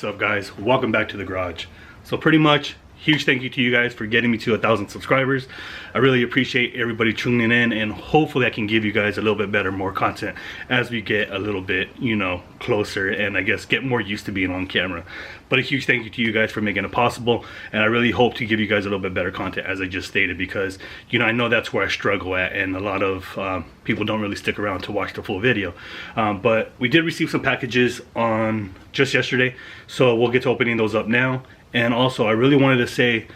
What's up, guys? Welcome back to the garage. So pretty much huge thank you to you guys for getting me to 1,000 subscribers. I really appreciate everybody tuning in, and hopefully I can give you guys a little bit better, more content as we get a little bit, you know, closer and I guess get more used to being on camera. But a huge thank you to you guys for making it possible, and I really hope to give you guys a little bit better content, as I just stated, because, you know, I know that's where I struggle at, and a lot of people don't really stick around to watch the full video. But we did receive some packages on just yesterday, so we'll get to opening those up now. And also, I really wanted to say,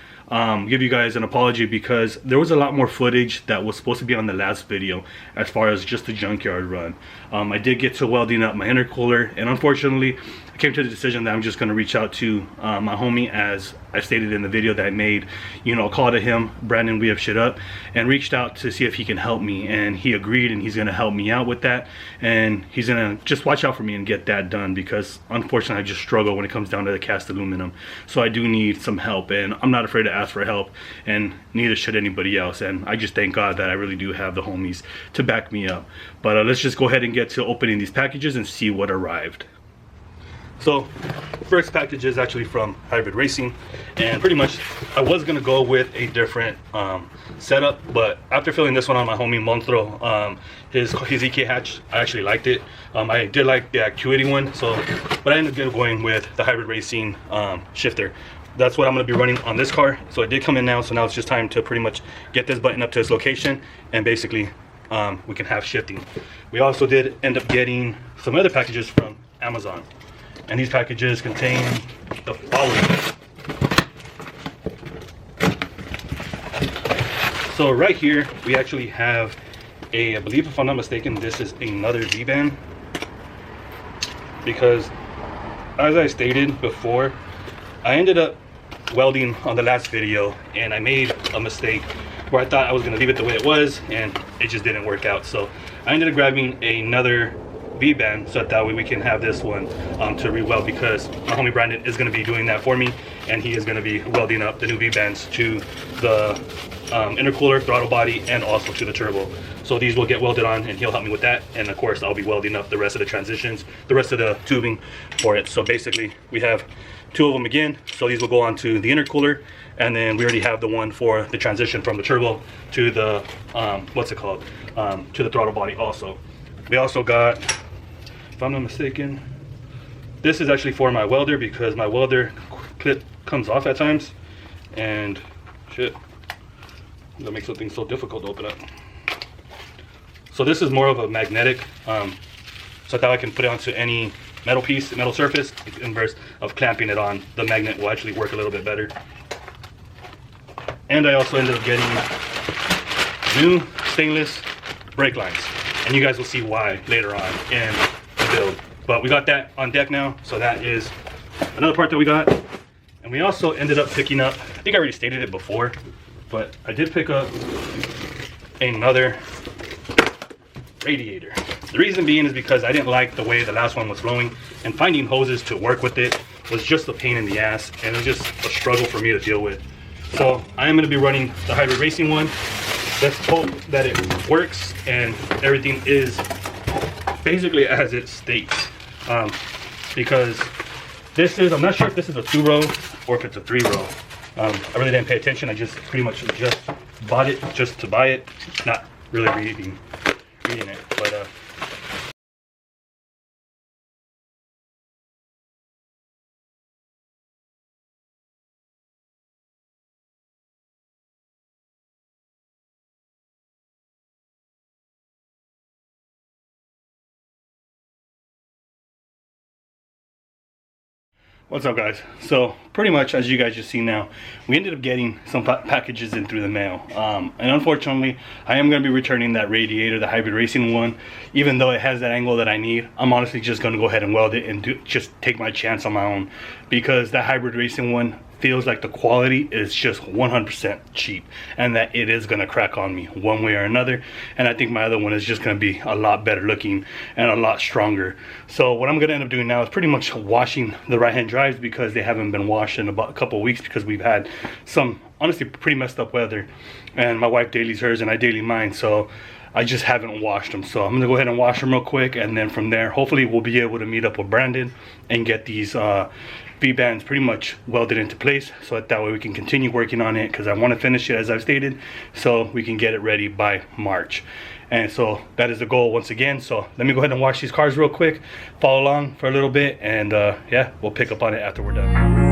give you guys an apology, because there was a lot more footage that was supposed to be on the last video as far as just the junkyard run. I did get to welding up my intercooler, and unfortunately I came to the decision that I'm just going to reach out to my homie, as I stated in the video that I made, you know, a call to him, Brandon, we have shit up, and reached out to see if he can help me, and he agreed, and he's going to help me out with that, and he's going to just watch out for me and get that done, because unfortunately I just struggle when it comes down to the cast aluminum. So I do need some help, and I'm not afraid to ask for help, and neither should anybody else. And I just thank God that I really do have the homies to back me up. But let's just go ahead and get to opening these packages and see what arrived. So the first package is actually from Hybrid Racing, and pretty much I was gonna go with a different setup, but after filling this one on my homie Monstro, his EK hatch, I actually liked it. I did like the Acuity one, but I ended up going with the Hybrid Racing shifter. That's what I'm going to be running on this car. So it did come in now, so now it's just time to pretty much get this button up to its location, and basically we can have shifting. We also did end up getting some other packages from Amazon, and these packages contain the following. So right here we actually have I believe, if I'm not mistaken, this is another V-band, because as I stated before, I ended up welding on the last video, and I made a mistake where I thought I was going to leave it the way it was, and it just didn't work out. So I ended up grabbing another V-band, so that way we can have this one to re-weld, because my homie Brandon is going to be doing that for me, and he is going to be welding up the new V-bands to the intercooler, throttle body, and also to the turbo. So these will get welded on, and he'll help me with that, and of course I'll be welding up the rest of the transitions, the rest of the tubing for it. So basically we have two of them again, so these will go on to the intercooler, and then we already have the one for the transition from the turbo to the to the throttle body. Also, we also got, if I'm not mistaken, this is actually for my welder, because my welder clip comes off at times, and shit, that makes something so difficult to open up. So this is more of a magnetic, so that I can put it onto any metal piece, metal surface, inverse of clamping it on. The magnet will actually work a little bit better. And I also ended up getting new stainless brake lines, and you guys will see why later on in the build. But we got that on deck now, so that is another part that we got. And we also ended up picking up, I think I already stated it before, but I did pick up another radiator. The reason being is because I didn't like the way the last one was flowing, and finding hoses to work with it was just a pain in the ass, and it was just a struggle for me to deal with. So I am going to be running the Hybrid Racing one. Let's hope that it works and everything is basically as it states, because this is, I'm not sure if this is a 2-row or if it's a 3-row. I really didn't pay attention. I just pretty much just bought it just to buy it, not really reading it, but what's up, guys? So pretty much, as you guys just see now, we ended up getting some packages in through the mail, and unfortunately I am going to be returning that radiator, the Hybrid Racing one. Even though it has that angle that I need, I'm honestly just going to go ahead and weld it and just take my chance on my own, because that Hybrid Racing one feels like the quality is just 100% cheap, and that it is going to crack on me one way or another. And I think my other one is just going to be a lot better looking and a lot stronger. So what I'm going to end up doing now is pretty much washing the right hand drives, because they haven't been washed in about a couple of weeks, because we've had some honestly pretty messed up weather, and my wife dailies hers and I daily mine, so I just haven't washed them. So I'm gonna go ahead and wash them real quick, and then from there hopefully we'll be able to meet up with Brandon and get these V-bands pretty much welded into place, so that way we can continue working on it, because I want to finish it as I've stated, so we can get it ready by March. And so that is the goal once again. So let me go ahead and wash these cars real quick, follow along for a little bit, and yeah, we'll pick up on it after we're done.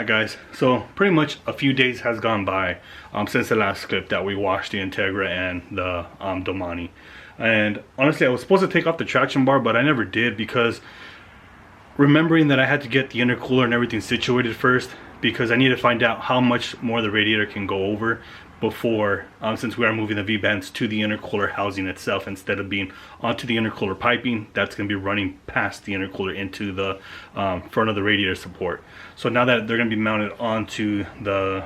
Guys, so pretty much a few days has gone by since the last clip that we washed the Integra and the Domani. And honestly, I was supposed to take off the traction bar, but I never did, because remembering that I had to get the intercooler and everything situated first, because I need to find out how much more the radiator can go over before, since we are moving the V-bands to the intercooler housing itself instead of being onto the intercooler piping that's going to be running past the intercooler into the front of the radiator support. So now that they're going to be mounted onto the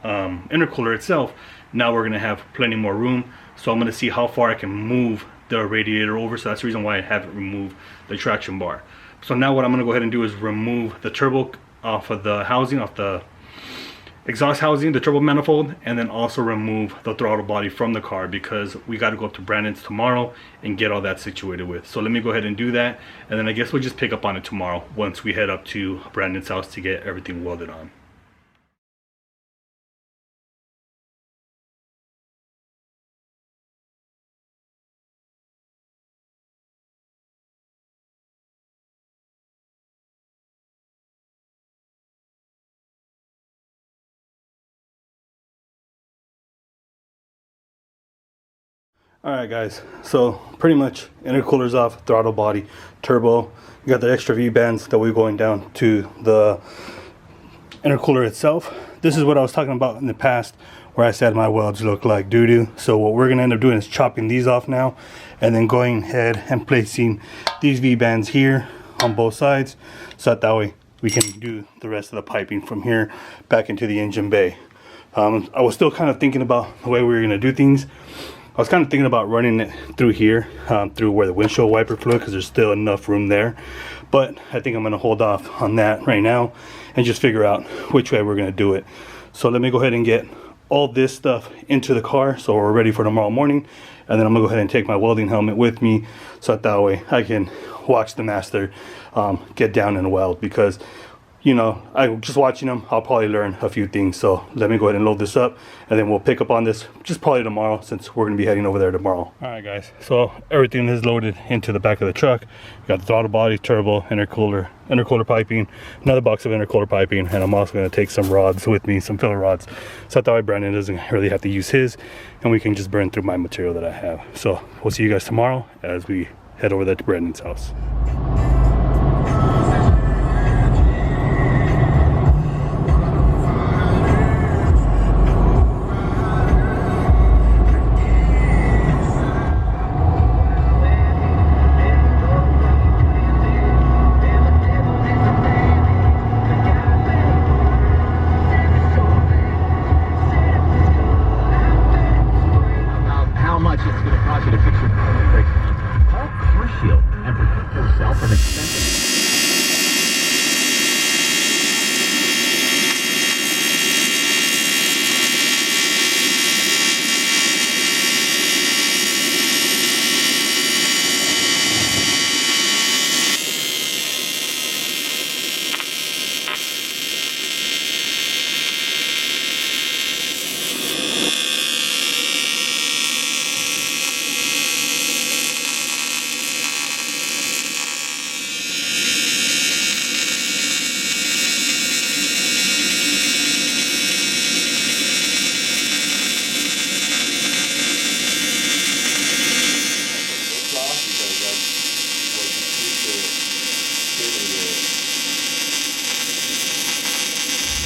intercooler itself, now we're going to have plenty more room. So I'm going to see how far I can move the radiator over. So that's the reason why I haven't removed the traction bar. So now what I'm going to go ahead and do is remove the turbo off of the housing, off the exhaust housing, the turbo manifold, and then also remove the throttle body from the car, because we got to go up to Brandon's tomorrow and get all that situated with. So let me go ahead and do that, and then I guess we'll just pick up on it tomorrow once we head up to Brandon's house to get everything welded on. Alright guys, so pretty much intercooler's off, throttle body, turbo. You got the extra V-bands that we're going down to the intercooler itself. This is what I was talking about in the past, where I said my welds look like doo-doo. So what we're going to end up doing is chopping these off now, and then going ahead and placing these V-bands here on both sides, so that way we can do the rest of the piping from here back into the engine bay. I was still kind of thinking about the way we were going to do things. I was kind of thinking about running it through here, through where the windshield wiper fluid, because there's still enough room there. But I think I'm going to hold off on that right now and just figure out which way we're going to do it. So let me go ahead and get all this stuff into the car so we're ready for tomorrow morning. And then I'm going to go ahead and take my welding helmet with me, so that way I can watch the master get down and weld, because you know, I'm just watching them, I'll probably learn a few things. So let me go ahead and load this up, and then we'll pick up on this just probably tomorrow, since we're going to be heading over there tomorrow. Alright guys, so everything is loaded into the back of the truck. We got the throttle body, turbo, intercooler piping, another box of intercooler piping, and I'm also going to take some rods with me, some filler rods, so that way Brandon doesn't really have to use his, and we can just burn through my material that I have. So we'll see you guys tomorrow as we head over there to Brandon's house.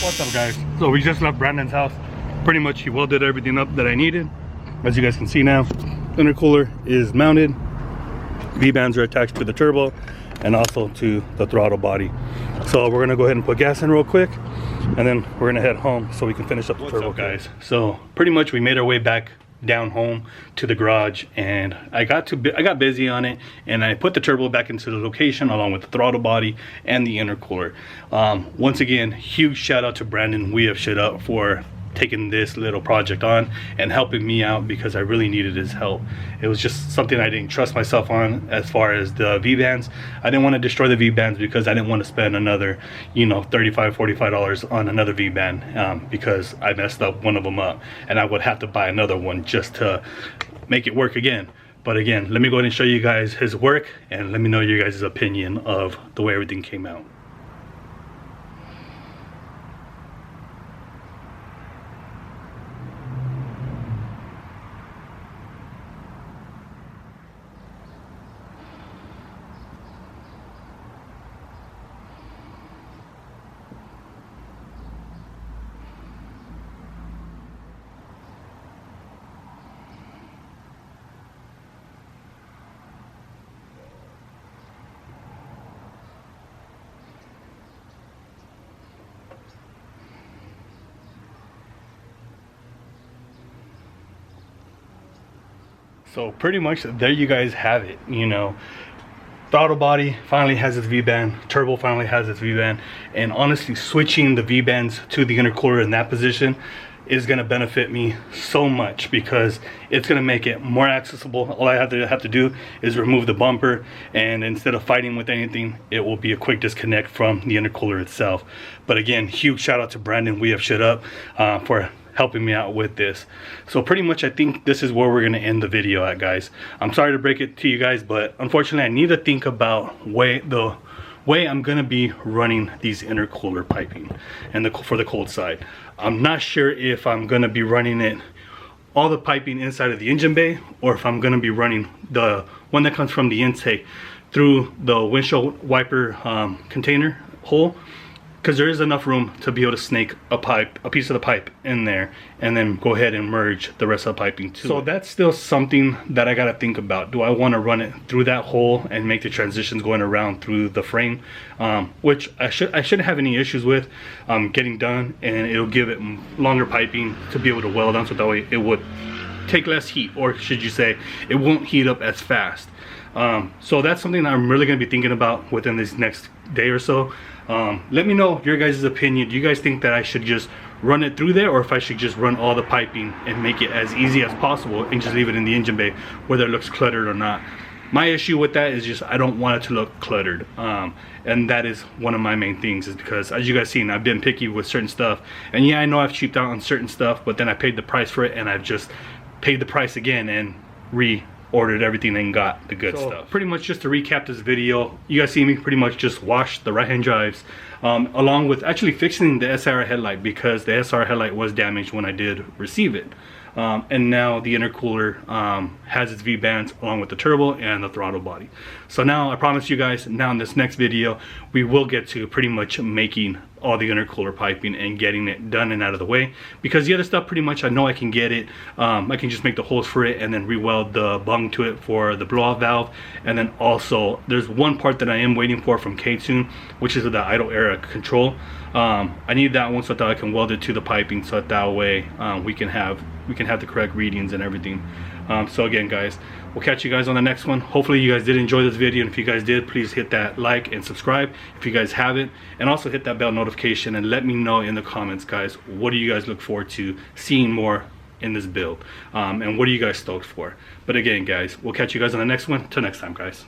What's up, guys? So we just left Brandon's house. Pretty much he welded everything up that I needed. As you guys can see now, intercooler is mounted. V-bands are attached to the turbo and also to the throttle body. So we're gonna go ahead and put gas in real quick, and then we're gonna head home so we can finish up the turbo. What's up, guys? So pretty much we made our way back down home to the garage, and I got busy on it, and I put the turbo back into the location along with the throttle body and the intercooler. Once again, huge shout out to Brandon We Have Shit Up for taking this little project on and helping me out, because I really needed his help. It was just something I didn't trust myself on as far as the V-bands. I didn't want to destroy the V-bands because I didn't want to spend another, you know, $35, $45 on another V-band, because I messed up one of them up and I would have to buy another one just to make it work again. But again, let me go ahead and show you guys his work and let me know your guys' opinion of the way everything came out. So pretty much there you guys have it. You know, throttle body finally has its V-band, turbo finally has its V-band, and honestly switching the V-bands to the intercooler in that position is going to benefit me so much, because it's going to make it more accessible. All I have to do is remove the bumper, and instead of fighting with anything, it will be a quick disconnect from the intercooler itself. But again, huge shout out to Brandon We Have Shit Up for helping me out with this. So pretty much I think this is where we're gonna end the video at, guys. I'm sorry to break it to you guys, but unfortunately I need to think about the way I'm gonna be running these intercooler piping and for the cold side. I'm not sure if I'm gonna be running it all the piping inside of the engine bay, or if I'm gonna be running the one that comes from the intake through the windshield wiper container hole, because there is enough room to be able to snake a piece of the pipe in there and then go ahead and merge the rest of the piping too. So that's still something that I gotta think about. Do I want to run it through that hole and make the transitions going around through the frame, which I shouldn't have any issues with getting done, and it'll give it longer piping to be able to weld on, so that way it would take less heat, or should you say it won't heat up as fast. So that's something that I'm really going to be thinking about within this next day or so. Let me know your guys' opinion. Do you guys think that I should just run it through there, or if I should just run all the piping and make it as easy as possible and just leave it in the engine bay, whether it looks cluttered or not? My issue with that is just I don't want it to look cluttered, and that is one of my main things, is because as you guys seen, I've been picky with certain stuff, and yeah, I know I've cheaped out on certain stuff, but then I paid the price for it, and I've just paid the price again and ordered everything and got the good stuff. Pretty much just to recap this video, you guys see me pretty much just wash the right hand drives, along with actually fixing the SR headlight, because the SR headlight was damaged when I did receive it. And now the intercooler has its V-bands along with the turbo and the throttle body. So now I promise you guys, now in this next video we will get to pretty much making all the intercooler piping and getting it done and out of the way, because the other stuff pretty much I know I can get it. I can just make the holes for it and then re-weld the bung to it for the blow-off valve. And then also there's one part that I am waiting for from K-Tune, which is the idle air control. I need that one so that I can weld it to the piping, so that way we can have the correct readings and everything. So again, guys, we'll catch you guys on the next one. Hopefully you guys did enjoy this video, and if you guys did, please hit that like and subscribe if you guys haven't, and also hit that bell notification, and let me know in the comments, guys, what do you guys look forward to seeing more in this build, and what are you guys stoked for? But again, guys, we'll catch you guys on the next one. Till next time, guys.